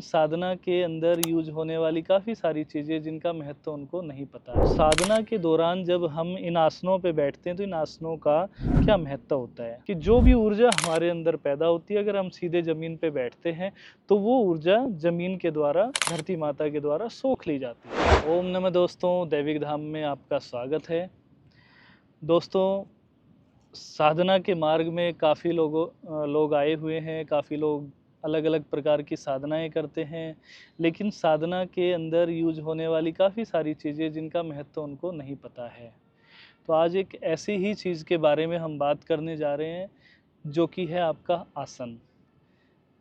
साधना के अंदर यूज होने वाली काफ़ी सारी चीज़ें जिनका महत्व उनको नहीं पता है। साधना के दौरान जब हम इन आसनों पे बैठते हैं तो इन आसनों का क्या महत्व होता है कि जो भी ऊर्जा हमारे अंदर पैदा होती है, अगर हम सीधे ज़मीन पे बैठते हैं तो वो ऊर्जा ज़मीन के द्वारा, धरती माता के द्वारा सोख ली जाती है। ओम नमः दोस्तों, दैविक धाम में आपका स्वागत है। दोस्तों, साधना के मार्ग में काफ़ी लोग आए हुए हैं, काफ़ी लोग अलग अलग प्रकार की साधनाएं करते हैं, लेकिन साधना के अंदर यूज होने वाली काफ़ी सारी चीज़ें जिनका महत्व उनको नहीं पता है। तो आज एक ऐसी ही चीज़ के बारे में हम बात करने जा रहे हैं जो कि है आपका आसन।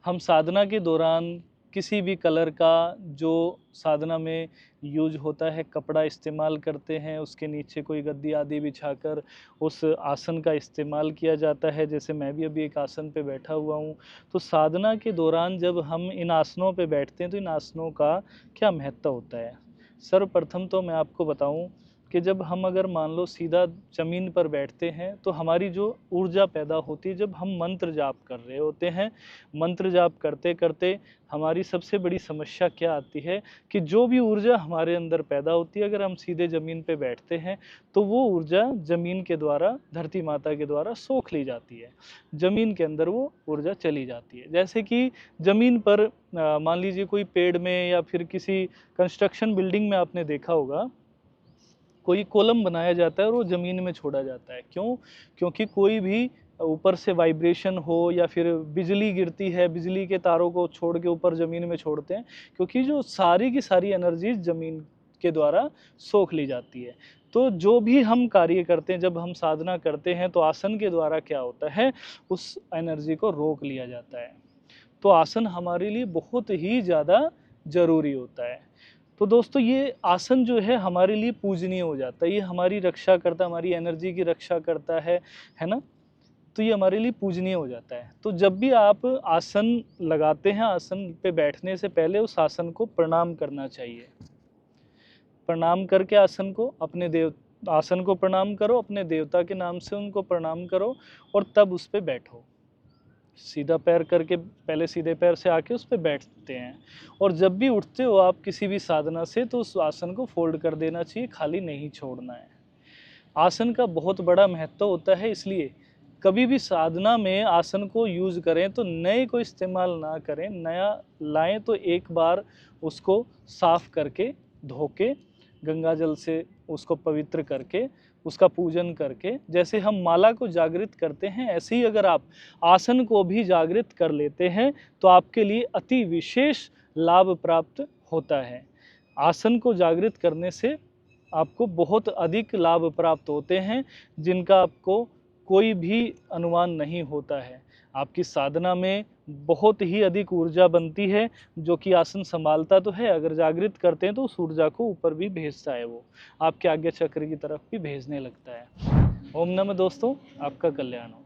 हम साधना के दौरान किसी भी कलर का जो साधना में यूज होता है कपड़ा इस्तेमाल करते हैं, उसके नीचे कोई गद्दी आदि बिछाकर उस आसन का इस्तेमाल किया जाता है। जैसे मैं भी अभी एक आसन पे बैठा हुआ हूँ। तो साधना के दौरान जब हम इन आसनों पे बैठते हैं तो इन आसनों का क्या महत्व होता है। सर्वप्रथम तो मैं आपको बताऊं कि जब हम अगर मान लो सीधा ज़मीन पर बैठते हैं तो हमारी जो ऊर्जा पैदा होती है, जब हम मंत्र जाप कर रहे होते हैं, मंत्र जाप करते करते हमारी सबसे बड़ी समस्या क्या आती है कि जो भी ऊर्जा हमारे अंदर पैदा होती है, अगर हम सीधे ज़मीन पे बैठते हैं तो वो ऊर्जा ज़मीन के द्वारा, धरती माता के द्वारा सोख ली जाती है। ज़मीन के अंदर वो ऊर्जा चली जाती है। जैसे कि ज़मीन पर मान लीजिए कोई पेड़ में या फिर किसी कंस्ट्रक्शन बिल्डिंग में आपने देखा होगा, कोई कॉलम बनाया जाता है और वो ज़मीन में छोड़ा जाता है। क्यों? क्योंकि कोई भी ऊपर से वाइब्रेशन हो या फिर बिजली गिरती है, बिजली के तारों को छोड़ के ऊपर ज़मीन में छोड़ते हैं, क्योंकि जो सारी की सारी एनर्जी ज़मीन के द्वारा सोख ली जाती है। तो जो भी हम कार्य करते हैं, जब हम साधना करते हैं तो आसन के द्वारा क्या होता है, उस एनर्जी को रोक लिया जाता है। तो आसन हमारे लिए बहुत ही ज़्यादा ज़रूरी होता है। तो दोस्तों, ये आसन जो है हमारे लिए पूजनीय हो जाता है। ये हमारी रक्षा करता है, हमारी एनर्जी की रक्षा करता है ना? तो ये हमारे लिए पूजनीय हो जाता है। तो जब भी आप आसन लगाते हैं, आसन पे बैठने से पहले उस आसन को प्रणाम करना चाहिए। प्रणाम करके आसन को प्रणाम करो, अपने देवता के नाम से उनको प्रणाम करो और तब उस पे बैठो। सीधा पैर करके पहले सीधे पैर से आके उस पे बैठते हैं, और जब भी उठते हो आप किसी भी साधना से तो उस आसन को फोल्ड कर देना चाहिए, खाली नहीं छोड़ना है। आसन का बहुत बड़ा महत्व होता है, इसलिए कभी भी साधना में आसन को यूज करें तो नए को इस्तेमाल ना करें। नया लाएं तो एक बार उसको साफ करके, धो के, गंगा जल से उसको पवित्र करके, उसका पूजन करके, जैसे हम माला को जागृत करते हैं, ऐसे ही अगर आप आसन को भी जागृत कर लेते हैं तो आपके लिए अति विशेष लाभ प्राप्त होता है। आसन को जागृत करने से आपको बहुत अधिक लाभ प्राप्त होते हैं, जिनका आपको कोई भी अनुमान नहीं होता है। आपकी साधना में बहुत ही अधिक ऊर्जा बनती है, जो कि आसन संभालता तो है, अगर जागृत करते हैं तो उस ऊर्जा को ऊपर भी भेजता है, वो आपके आज्ञा चक्र की तरफ भी भेजने लगता है। ओम नमः दोस्तों, आपका कल्याण हो।